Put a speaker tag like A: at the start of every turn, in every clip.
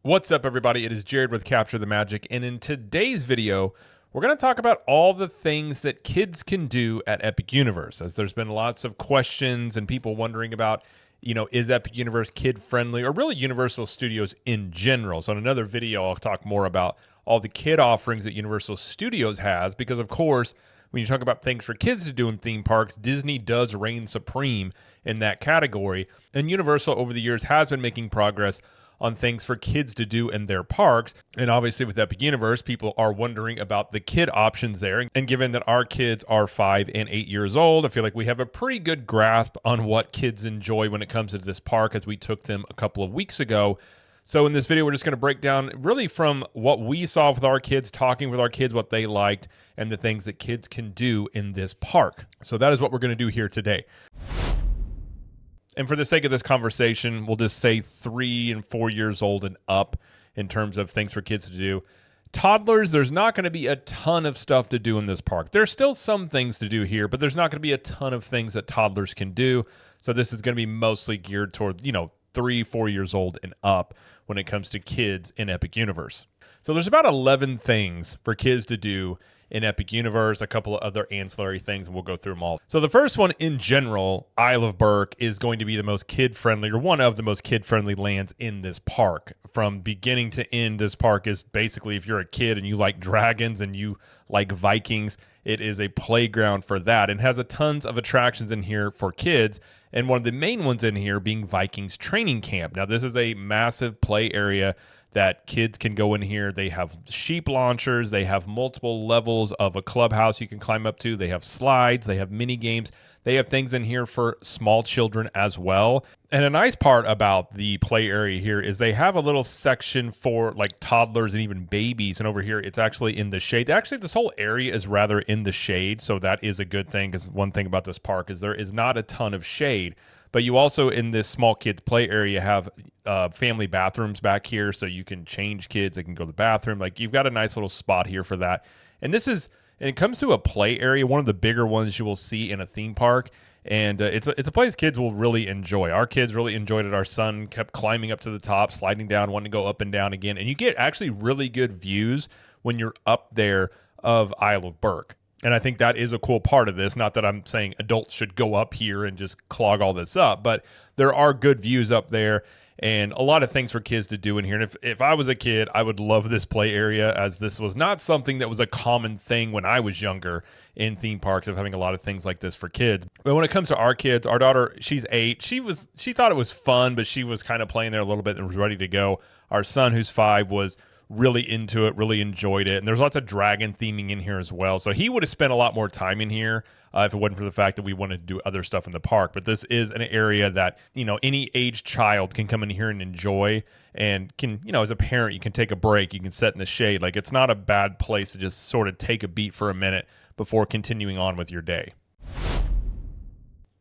A: What's up, everybody? It is Jared with Capture the Magic, and in today's video, we're going to talk about all the things that kids can do at Epic Universe, as there's been lots of questions and people wondering about, is Epic Universe kid-friendly, or really Universal Studios in general. So in another video, I'll talk more about all the kid offerings that Universal Studios has, because of course, when you talk about things for kids to do in theme parks, Disney does reign supreme in that category, and Universal over the years has been making progress on things for kids to do in their parks. And obviously with Epic Universe, people are wondering about the kid options there. And given that our kids are 5 and 8 years old, I feel like we have a pretty good grasp on what kids enjoy when it comes to this park, as we took them a couple of weeks ago. So in this video, we're just going to break down really from what we saw with our kids, talking with our kids, what they liked, and the things that kids can do in this park. So that is what we're going to do here today. And for the sake of this conversation, we'll just say 3 and 4 years old and up in terms of things for kids to do. Toddlers, there's not going to be a ton of stuff to do in this park. There's still some things to do here, but there's not going to be a ton of things that toddlers can do. So this is going to be mostly geared toward, 3, 4 years old and up when it comes to kids in Epic Universe. So there's about 11 things for kids to do in Epic Universe, a couple of other ancillary things, and we'll go through them all. So the first one in general, Isle of Burke, is going to be the most kid-friendly, or one of the most kid-friendly lands in this park. From beginning to end, this park is basically, if you're a kid and you like dragons and you like Vikings, it is a playground for that, and has a tons of attractions in here for kids. And one of the main ones in here being Vikings Training Camp. Now, this is a massive play area that kids can go in here. They have sheep launchers. They have multiple levels of a clubhouse you can climb up to. They have slides. They have mini games. They have things in here for small children as well. And a nice part about the play area here is they have a little section for like toddlers and even babies. And over here, it's actually in the shade. Actually, this whole area is rather in the shade. So that is a good thing, because one thing about this park is there is not a ton of shade. But you also, in this small kids play area, have family bathrooms back here, so you can change kids. They can go to the bathroom. Like, you've got a nice little spot here for that. And this is, and it comes to a play area, one of the bigger ones you will see in a theme park. And it's a place kids will really enjoy. Our kids really enjoyed it. Our son kept climbing up to the top, sliding down, wanting to go up and down again. And you get actually really good views when you're up there of Isle of Burke. And I think that is a cool part of this. Not that I'm saying adults should go up here and just clog all this up, but there are good views up there and a lot of things for kids to do in here. And if I was a kid, I would love this play area, as this was not something that was a common thing when I was younger in theme parks, of having a lot of things like this for kids. But when it comes to our kids, our daughter, she's 8. She thought it was fun, but she was kind of playing there a little bit and was ready to go. Our son, who's 5, was really into it, really enjoyed it. And there's lots of dragon theming in here as well. So he would have spent a lot more time in here if it wasn't for the fact that we wanted to do other stuff in the park. But this is an area that, any aged child can come in here and enjoy, and can, as a parent, you can take a break. You can sit in the shade. Like, it's not a bad place to just sort of take a beat for a minute before continuing on with your day.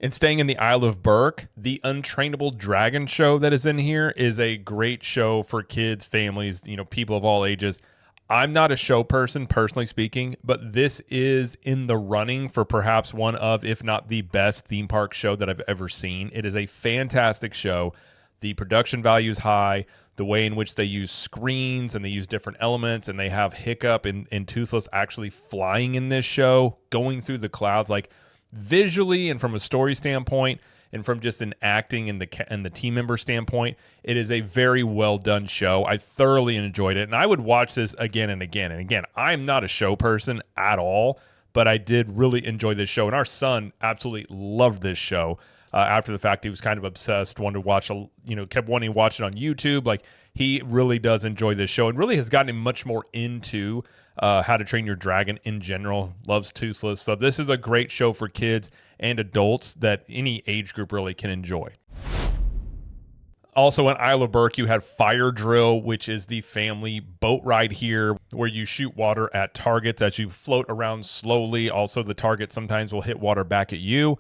A: And staying in the Isle of Burke, the Untrainable Dragon show that is in here is a great show for kids, families, people of all ages. I'm not a show person, personally speaking, but this is in the running for perhaps one of, if not the best theme park show that I've ever seen. It is a fantastic show. The production value is high. The way in which they use screens and they use different elements, and they have Hiccup and Toothless actually flying in this show, going through the clouds, like, visually and from a story standpoint, and from just an acting and the team member standpoint, it is a very well done show. I thoroughly enjoyed it, and I would watch this again and again. And again, I'm not a show person at all, but I did really enjoy this show, and our son absolutely loved this show. After the fact, he was kind of obsessed, wanted to watch, kept wanting to watch it on YouTube. Like, he really does enjoy this show, and really has gotten him much more into How to Train Your Dragon in general. Loves Toothless. So this is a great show for kids and adults that any age group really can enjoy. Also in Isle of Burke, you had Fire Drill, which is the family boat ride here, where you shoot water at targets as you float around slowly. Also, the target sometimes will hit water back at you.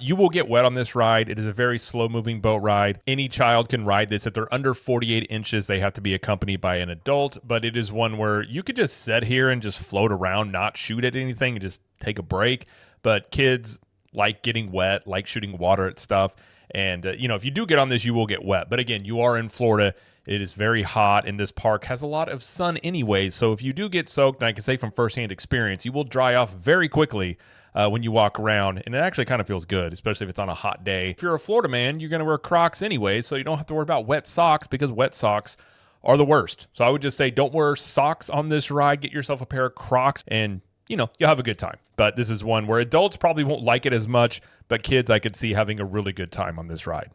A: You will get wet on this ride. It is a very slow-moving boat ride. Any child can ride this. If they're under 48 inches, they have to be accompanied by an adult, but it is one where you could just sit here and just float around, not shoot at anything, and just take a break. But kids like getting wet, like shooting water at stuff, And, if you do get on this, you will get wet. But again, you are in Florida. It is very hot, and this park has a lot of sun anyways. So if you do get soaked, and I can say from firsthand experience, you will dry off very quickly when you walk around. And it actually kind of feels good, especially if it's on a hot day. If you're a Florida man, you're going to wear Crocs anyway, so you don't have to worry about wet socks, because wet socks are the worst. So I would just say don't wear socks on this ride. Get yourself a pair of Crocs, and you'll have a good time. But this is one where adults probably won't like it as much, but kids I could see having a really good time on this ride.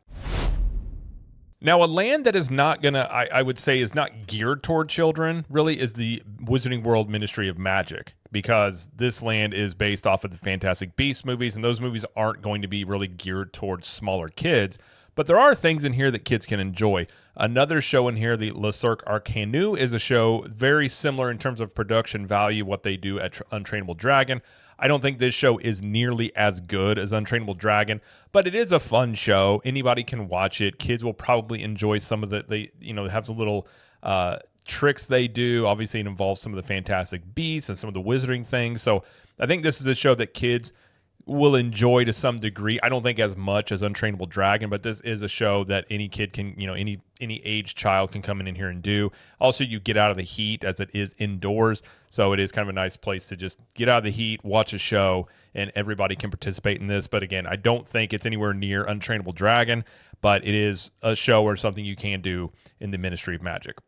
A: Now, a land that is not going to, I would say, is not geared toward children, really, is the Wizarding World Ministry of Magic, because this land is based off of the Fantastic Beasts movies, and those movies aren't going to be really geared towards smaller kids. But there are things in here that kids can enjoy. Another show in here, the Lasserk Arcano, is a show very similar in terms of production value, what they do at Untrainable Dragon. I don't think this show is nearly as good as Untrainable Dragon, but it is a fun show. Anybody can watch it. Kids will probably enjoy some of they have some little tricks they do. Obviously, it involves some of the Fantastic Beasts and some of the wizarding things. So I think this is a show that kids will enjoy to some degree. I don't think as much as Untrainable Dragon, but this is a show that any kid can, any age child can come in here and do. Also, you get out of the heat as it is indoors, so it is kind of a nice place to just get out of the heat, watch a show, and everybody can participate in this. But again, I don't think it's anywhere near Untrainable Dragon, but it is a show or something you can do in the Ministry of Magic.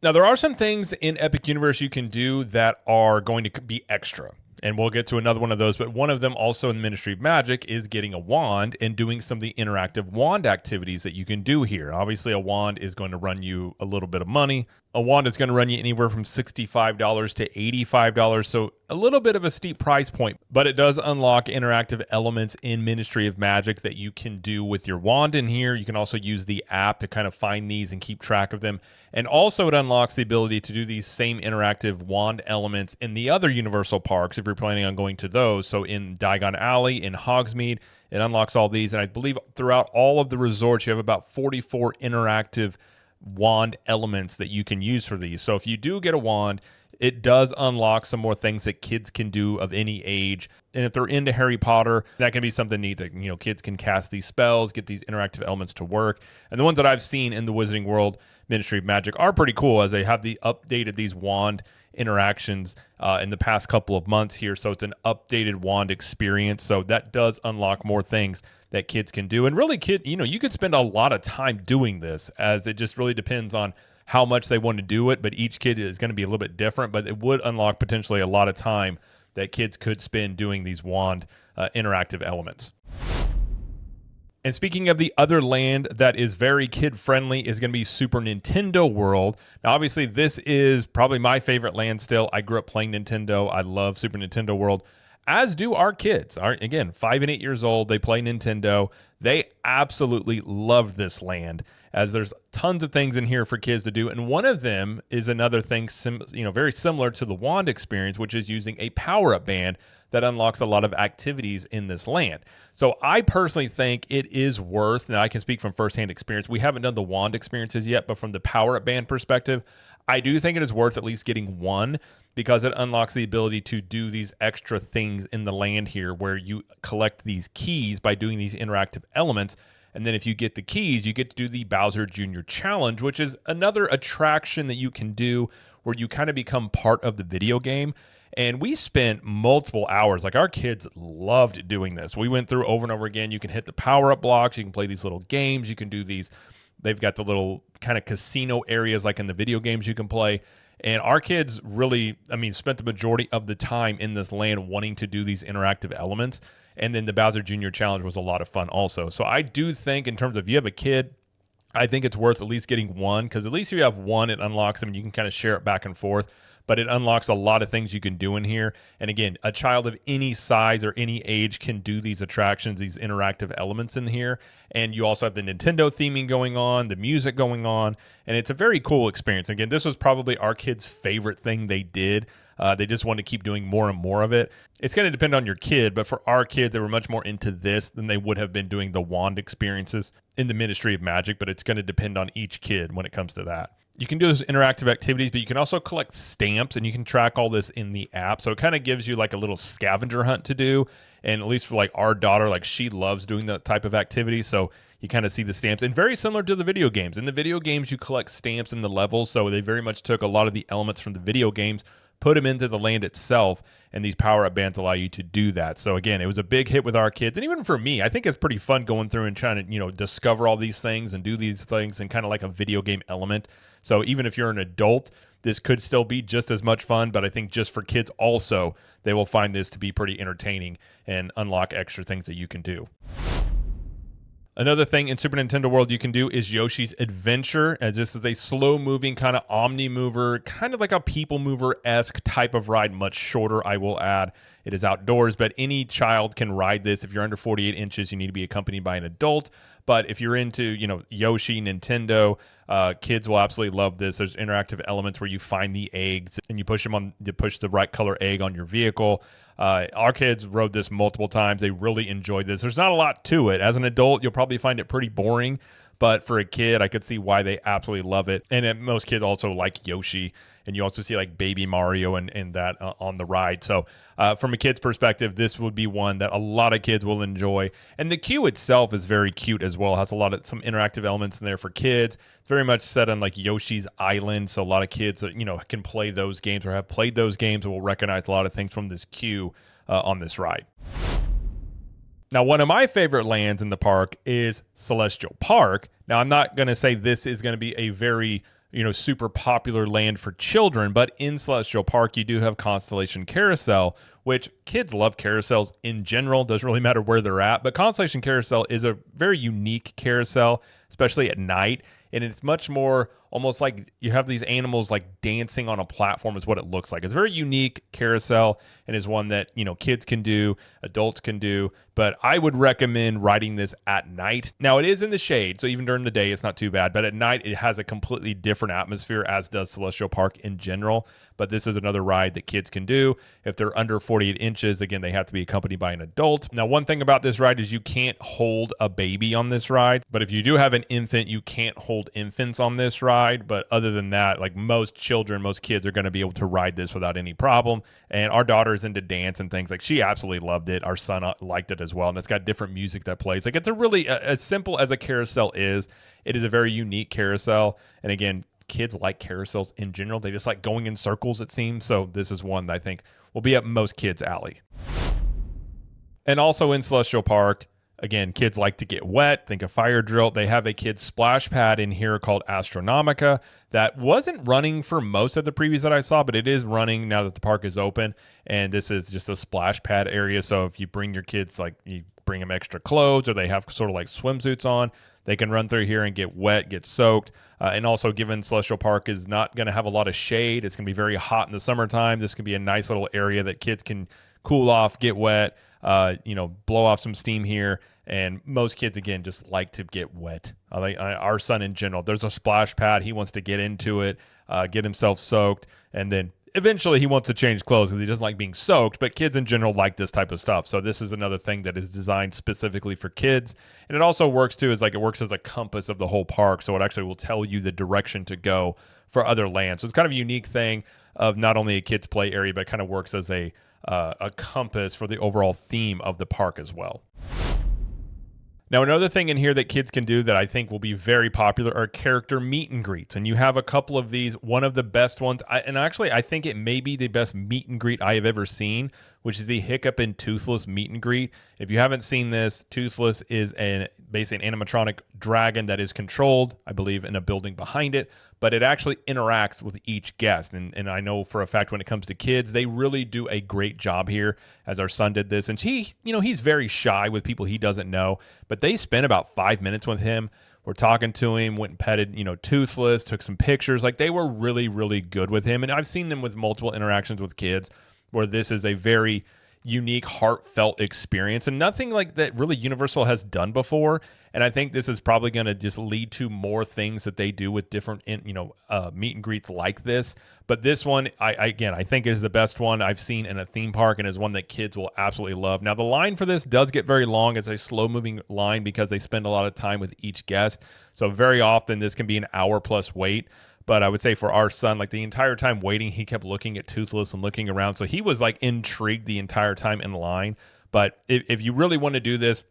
A: Now, there are some things in Epic Universe you can do that are going to be extra. And we'll get to another one of those, but one of them also in the Ministry of Magic is getting a wand and doing some of the interactive wand activities that you can do here. Obviously, a wand is going to run you a little bit of money. A wand is going to run you anywhere from $65 to $85, so a little bit of a steep price point, but it does unlock interactive elements in Ministry of Magic that you can do with your wand in here. You can also use the app to kind of find these and keep track of them. And also it unlocks the ability to do these same interactive wand elements in the other Universal parks if you're planning on going to those. So in Diagon Alley, in Hogsmeade, it unlocks all these. And I believe throughout all of the resorts, you have about 44 interactive wand elements that you can use for these. So if you do get a wand, it does unlock some more things that kids can do of any age. And if they're into Harry Potter, that can be something neat that, kids can cast these spells, get these interactive elements to work. And the ones that I've seen in the Wizarding World Ministry of Magic are pretty cool, as they have updated these wand interactions in the past couple of months here. So it's an updated wand experience. So that does unlock more things that kids can do. And really, you could spend a lot of time doing this, as it just really depends on how much they want to do it. But each kid is going to be a little bit different, but it would unlock potentially a lot of time that kids could spend doing these wand interactive elements. And speaking of the other land that is very kid-friendly is going to be Super Nintendo World. Now, obviously, this is probably my favorite land still. I grew up playing Nintendo. I love Super Nintendo World, as do our kids. Again, 5 and 8 years old, they play Nintendo. They absolutely love this land, as there's tons of things in here for kids to do. And one of them is another thing very similar to the wand experience, which is using a power-up band that unlocks a lot of activities in this land. So I personally think it is worth, now I can speak from firsthand experience, we haven't done the wand experiences yet, but from the power-up band perspective, I do think it is worth at least getting one, because it unlocks the ability to do these extra things in the land here, where you collect these keys by doing these interactive elements. And then if you get the keys, you get to do the Bowser Jr. Challenge, which is another attraction that you can do where you kind of become part of the video game. And we spent multiple hours. Like, our kids loved doing this. We went through over and over again. You can hit the power-up blocks. You can play these little games. You can do these. They've got the little kind of casino areas like in the video games you can play. And our kids really, spent the majority of the time in this land wanting to do these interactive elements. And then the Bowser Jr. Challenge was a lot of fun also. So I do think, in terms of if you have a kid, I think it's worth at least getting one, because at least if you have one, it unlocks them and you can kind of share it back and forth. But it unlocks a lot of things you can do in here. And again, a child of any size or any age can do these attractions, these interactive elements in here. And you also have the Nintendo theming going on, the music going on, and it's a very cool experience. Again, this was probably our kids' favorite thing they did They just want to keep doing more and more of it. It's going to depend on your kid, but for our kids, they were much more into this than they would have been doing the wand experiences in the Ministry of Magic, but it's going to depend on each kid when it comes to that. You can do those interactive activities, but you can also collect stamps, and you can track all this in the app. So it kind of gives you like a little scavenger hunt to do. And at least for like our daughter, like she loves doing that type of activity. So you kind of see the stamps, and very similar to the video games. In the video games, you collect stamps in the levels. So they very much took a lot of the elements from the video games, put them into the land itself, and these power-up bands allow you to do that. So again, it was a big hit with our kids, and even for me, I think it's pretty fun going through and trying to, discover all these things and do these things in kind of like a video game element. So even if you're an adult, this could still be just as much fun, but I think just for kids also, they will find this to be pretty entertaining and unlock extra things that you can do. Another thing in Super Nintendo World you can do is Yoshi's Adventure, as this is a slow-moving kind of omni-mover, kind of like a people mover-esque type of ride, much shorter, I will add. It is outdoors, but any child can ride this. If you're under 48 inches, you need to be accompanied by an adult. But if you're into, Yoshi, Nintendo, kids will absolutely love this. There's interactive elements where you find the eggs and you push the right color egg on your vehicle. Our kids rode this multiple times. They really enjoyed this. There's not a lot to it. As an adult, you'll probably find it pretty boring. But for a kid, I could see why they absolutely love it. And most kids also like Yoshi. And you also see like Baby Mario and that on the ride. So from a kid's perspective, this would be one that a lot of kids will enjoy. And the queue itself is very cute as well. It has some interactive elements in there for kids. It's very much set on like Yoshi's Island. So a lot of kids that, can play those games or have played those games and will recognize a lot of things from this queue on this ride. Now, one of my favorite lands in the park is Celestial Park. Now, I'm not going to say this is going to be a very super popular land for children, but in Celestial Park, you do have Constellation Carousel, which kids love carousels in general. Doesn't really matter where they're at, but Constellation Carousel is a very unique carousel, especially at night. And it's much more almost like you have these animals like dancing on a platform is what it looks like. It's a very unique carousel and is one that, kids can do, adults can do, but I would recommend riding this at night. Now it is in the shade, so even during the day, it's not too bad, but at night it has a completely different atmosphere, as does Celestial Park in general. But this is another ride that kids can do. If they're under 48 inches, again, they have to be accompanied by an adult. Now, one thing about this ride is you can't hold a baby on this ride, but if you do have an infant, you can't hold infants on this ride. But other than that, like most kids are going to be able to ride this without any problem. And our daughter's into dance and things. Like, she absolutely loved it. Our son liked it as well. And it's got different music that plays. Like, it's a really, as simple as a carousel is, it is a very unique carousel. And again, kids like carousels in general. They just like going in circles, it seems. So this is one that I think will be up most kids' alley. And also in Celestial Park, again, kids like to get wet. Think of fire drill. They have a kids splash pad in here called Astronomica that wasn't running for most of the previews that I saw, but it is running now that the park is open. And this is just a splash pad area. So if you bring your kids, like you bring them extra clothes or they have sort of like swimsuits on, they can run through here and get wet, get soaked. And also, given Celestial Park is not going to have a lot of shade, it's going to be very hot in the summertime. This can be a nice little area that kids can cool off, get wet, blow off some steam here. And most kids, again, just like to get wet. Our son in general, there's a splash pad. He wants to get into it, get himself soaked, and then eventually he wants to change clothes because he doesn't like being soaked, but kids in general like this type of stuff. So this is another thing that is designed specifically for kids. And it also works too, it works as a compass of the whole park. So it actually will tell you the direction to go for other lands. So it's kind of a unique thing of not only a kids play area, but it kind of works as a compass for the overall theme of the park as well. Now, another thing in here that kids can do that I think will be very popular are character meet and greets. And you have a couple of these. One of the best ones, I think it may be the best meet and greet I have ever seen, which is the Hiccup and Toothless meet and greet. If you haven't seen this, Toothless is basically an animatronic dragon that is controlled, I believe, in a building behind it, but it actually interacts with each guest. And I know for a fact when it comes to kids, they really do a great job here, as our son did this. And he's very shy with people he doesn't know, but they spent about 5 minutes with him. We're talking to him, went and petted, Toothless, took some pictures. Like, they were really, really good with him. And I've seen them with multiple interactions with kids where this is a very unique, heartfelt experience, and nothing like that really Universal has done before. And I think this is probably going to just lead to more things that they do with different, meet and greets like this. But this one, I think is the best one I've seen in a theme park, and is one that kids will absolutely love. Now, the line for this does get very long. It's a slow-moving line because they spend a lot of time with each guest. So very often this can be an hour plus wait. But I would say for our son, like the entire time waiting, he kept looking at Toothless and looking around. So he was like intrigued the entire time in line. But if you really want to do this,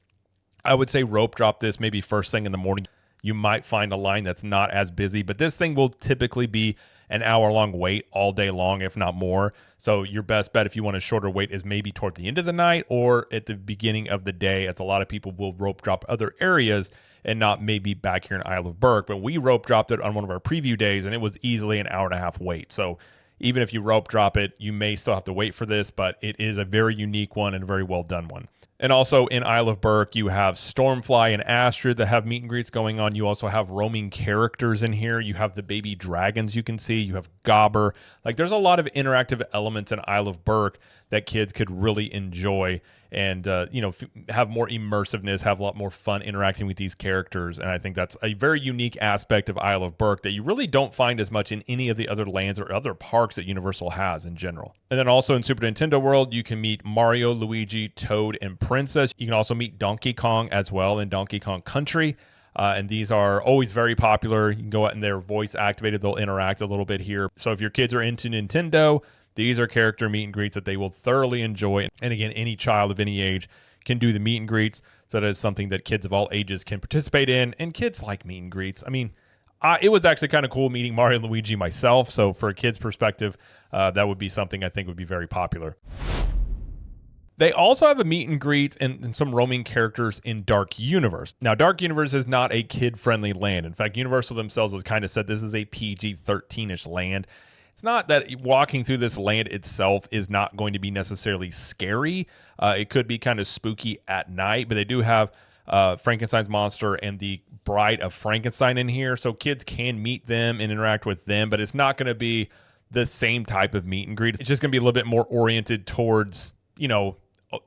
A: I would say rope drop this maybe first thing in the morning. You might find a line that's not as busy, but this thing will typically be an hour-long wait all day long, if not more. So your best bet if you want a shorter wait is maybe toward the end of the night or at the beginning of the day, as a lot of people will rope drop other areas and not maybe back here in Isle of Burke. But we rope dropped it on one of our preview days, and it was easily an hour and a half wait. So even if you rope drop it, you may still have to wait for this, but it is a very unique one and a very well done one. And also in Isle of Burke, you have Stormfly and Astrid that have meet and greets going on. You also have roaming characters in here. You have the baby dragons you can see. You have Gobber. Like, there's a lot of interactive elements in Isle of Burke that kids could really enjoy and, have more immersiveness, have a lot more fun interacting with these characters. And I think that's a very unique aspect of Isle of Burke that you really don't find as much in any of the other lands or other parks that Universal has in general. And then also in Super Nintendo World, you can meet Mario, Luigi, Toad, and Princess. You can also meet Donkey Kong as well in Donkey Kong Country. And these are always very popular. You can go out and they're voice activated. They'll interact a little bit here. So if your kids are into Nintendo, these are character meet and greets that they will thoroughly enjoy. And again, any child of any age can do the meet and greets. So that is something that kids of all ages can participate in. And kids like meet and greets. I mean, it was actually kind of cool meeting Mario and Luigi myself. So for a kid's perspective, that would be something I think would be very popular. They also have a meet and greet and some roaming characters in Dark Universe. Now, Dark Universe is not a kid-friendly land. In fact, Universal themselves has kind of said this is a PG-13-ish land. It's not that walking through this land itself is not going to be necessarily scary. It could be kind of spooky at night, but they do have Frankenstein's monster and the Bride of Frankenstein in here, so kids can meet them and interact with them, but it's not going to be the same type of meet and greet. It's just going to be a little bit more oriented towards,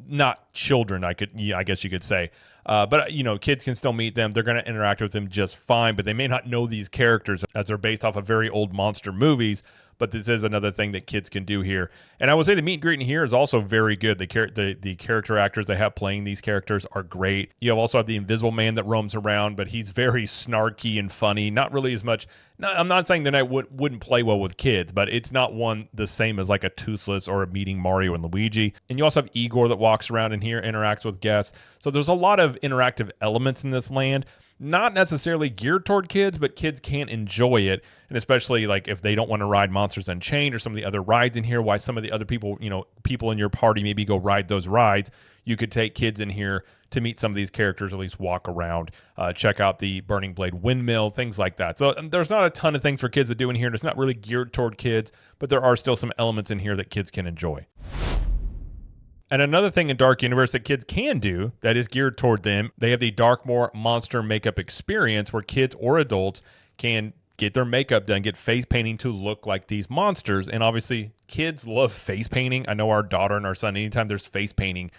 A: not children, I guess you could say. But kids can still meet them. They're going to interact with them just fine, but they may not know these characters as they're based off of very old monster movies. But this is another thing that kids can do here. And I will say the meet and greet in here is also very good. The character actors they have playing these characters are great. You also have the Invisible Man that roams around, but he's very snarky and funny. Not really as much. No, I'm not saying that I wouldn't play well with kids, but it's not one the same as like a Toothless or a meeting Mario and Luigi. And you also have Igor that walks around in here, interacts with guests. So there's a lot of interactive elements in this land. Not necessarily geared toward kids, but kids can enjoy it. And especially like if they don't want to ride Monsters Unchained or some of the other rides in here, why some of the other people, people in your party maybe go ride those rides, you could take kids in here to meet some of these characters, at least walk around, check out the Burning Blade windmill, things like that. So there's not a ton of things for kids to do in here, and it's not really geared toward kids, but there are still some elements in here that kids can enjoy. And another thing in Dark Universe that kids can do that is geared toward them, they have the Darkmoor Monster Makeup Experience where kids or adults can get their makeup done, get face painting to look like these monsters. And obviously, kids love face painting. I know our daughter and our son, anytime there's face painting,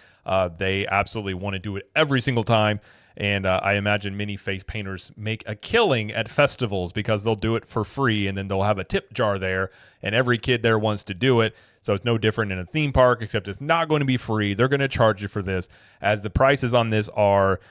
A: they absolutely want to do it every single time. And I imagine many face painters make a killing at festivals because they'll do it for free and then they'll have a tip jar there and every kid there wants to do it. So it's no different in a theme park, except it's not going to be free. They're going to charge you for this, as the prices on this are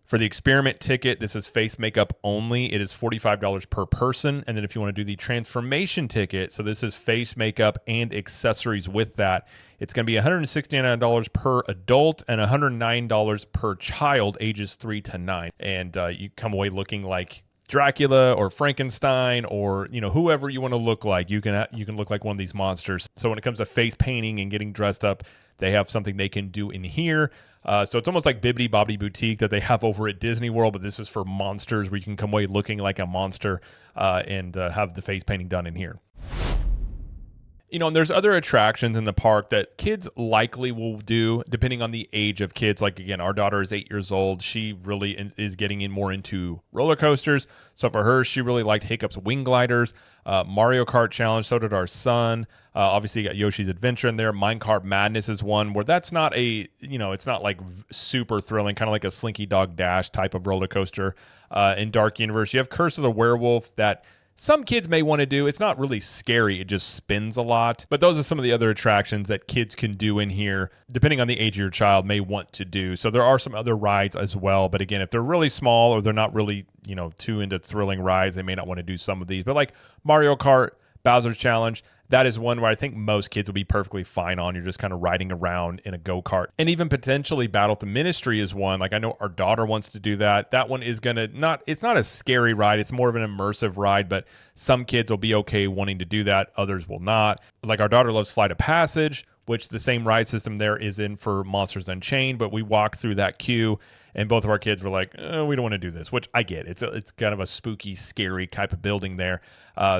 A: for the experiment ticket. This is face makeup only. It is $45 per person. And then if you want to do the transformation ticket, so this is face makeup and accessories with that, it's going to be $169 per adult and $109 per child ages 3 to 9. And you come away looking like Dracula or Frankenstein or whoever you want to look like. You can look like one of these monsters. So when it comes to face painting and getting dressed up, they have something they can do in here. So it's almost like Bibbidi Bobbidi Boutique that they have over at Disney World, but this is for monsters where you can come away looking like a monster and have the face painting done in here. And there's other attractions in the park that kids likely will do depending on the age of kids. Like, again, our daughter is 8 years old. She really is getting in more into roller coasters. So for her, she really liked Hiccup's Wing Gliders, Mario Kart Challenge. So did our son. Obviously, you got Yoshi's Adventure in there. Minecart Madness is one where that's not it's not like super thrilling, kind of like a Slinky Dog Dash type of roller coaster. In Dark Universe, you have Curse of the Werewolf that some kids may want to do. It's not really scary. It just spins a lot. But those are some of the other attractions that kids can do in here, depending on the age of your child, may want to do. So there are some other rides as well. But again, if they're really small or they're not really, too into thrilling rides, they may not want to do some of these. But like Mario Kart, Bowser's Challenge, that is one where I think most kids will be perfectly fine on. You're just kind of riding around in a go-kart. And even potentially Battle at the Ministry is one. Like I know our daughter wants to do that. That one is it's not a scary ride. It's more of an immersive ride, but some kids will be okay wanting to do that. Others will not. Like our daughter loves Flight of Passage, which the same ride system there is in for Monsters Unchained, but we walked through that queue and both of our kids were like, we don't want to do this, which I get. It's kind of a spooky, scary type of building there.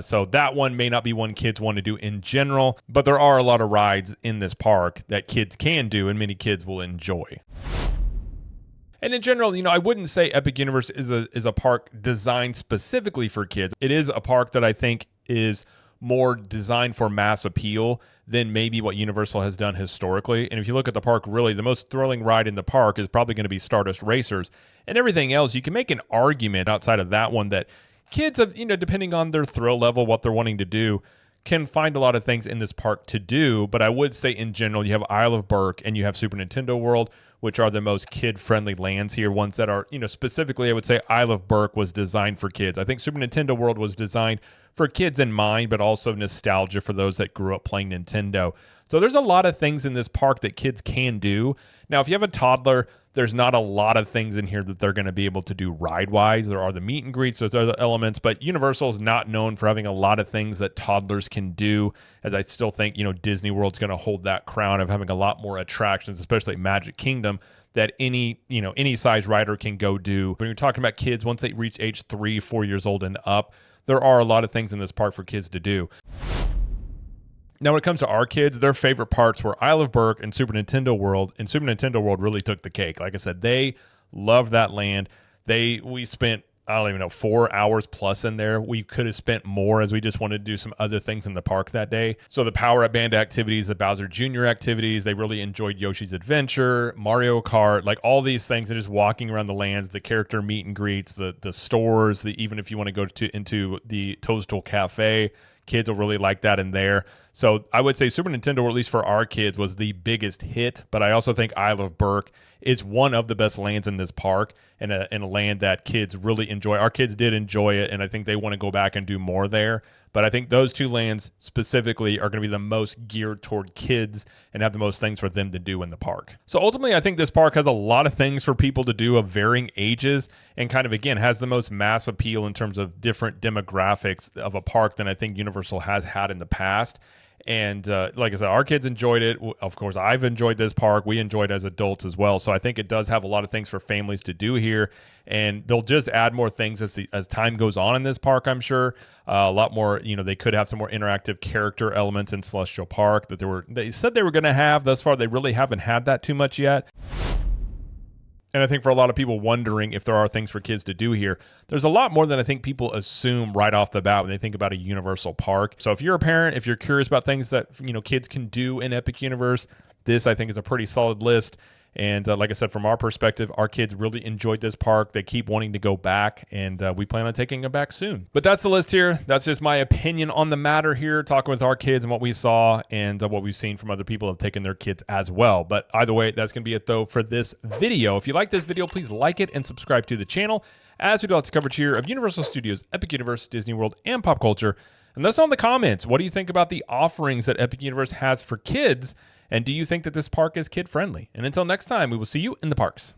A: So that one may not be one kids want to do in general, but there are a lot of rides in this park that kids can do and many kids will enjoy. And in general, I wouldn't say Epic Universe is a park designed specifically for kids. It is a park that I think is more designed for mass appeal than maybe what Universal has done historically. And if you look at the park, really, the most thrilling ride in the park is probably going to be Stardust Racers. And everything else, you can make an argument outside of that one that kids, depending on their thrill level, what they're wanting to do, can find a lot of things in this park to do. But I would say in general, you have Isle of Burke and you have Super Nintendo World, which are the most kid-friendly lands here. Ones that are, specifically, I would say Isle of Burke was designed for kids. I think Super Nintendo World was designed for kids in mind, but also nostalgia for those that grew up playing Nintendo. So there's a lot of things in this park that kids can do. Now, if you have a toddler, there's not a lot of things in here that they're going to be able to do ride-wise. There are the meet and greets, there's other elements, but Universal is not known for having a lot of things that toddlers can do, as I still think, Disney World's going to hold that crown of having a lot more attractions, especially Magic Kingdom, that any size rider can go do. When you're talking about kids, once they reach age 3, 4 years old and up, there are a lot of things in this park for kids to do. Now, when it comes to our kids, their favorite parts were Isle of Burke and Super Nintendo World, and Super Nintendo World really took the cake. Like I said, they loved that land. We spent, I don't even know, 4 hours plus in there. We could have spent more as we just wanted to do some other things in the park that day. So the Power Up Band activities, the Bowser Jr. activities, they really enjoyed Yoshi's Adventure, Mario Kart, like all these things, and just walking around the lands, the character meet and greets, the stores, even if you want to go into the Toadstool Cafe, kids will really like that in there. So I would say Super Nintendo, or at least for our kids, was the biggest hit. But I also think Isle of Burke is one of the best lands in this park, and a land that kids really enjoy. Our kids did enjoy it, and I think they want to go back and do more there. But I think those two lands specifically are going to be the most geared toward kids and have the most things for them to do in the park. So ultimately, I think this park has a lot of things for people to do of varying ages, and kind of, again, has the most mass appeal in terms of different demographics of a park than I think Universal has had in the past. And like I said, our kids enjoyed it. Of course, I've enjoyed this park. We enjoyed it as adults as well. So I think it does have a lot of things for families to do here. And they'll just add more things as time goes on in this park, I'm sure. A lot more, they could have some more interactive character elements in Celestial Park that they said they were going to have. Thus far, they really haven't had that too much yet. And I think for a lot of people wondering if there are things for kids to do here, there's a lot more than I think people assume right off the bat when they think about a Universal park. So if you're a parent, if you're curious about things that kids can do in Epic Universe, this I think is a pretty solid list. And like I said, from our perspective, our kids really enjoyed this park. They keep wanting to go back, and we plan on taking them back soon. But that's the list here. That's just my opinion on the matter here, talking with our kids and what we saw and what we've seen from other people who have taken their kids as well. But either way, that's going to be it, though, for this video. If you like this video, please like it and subscribe to the channel, as we do lots of coverage here of Universal Studios, Epic Universe, Disney World, and pop culture. And let us know in the comments, what do you think about the offerings that Epic Universe has for kids? And do you think that this park is kid-friendly? And until next time, we will see you in the parks.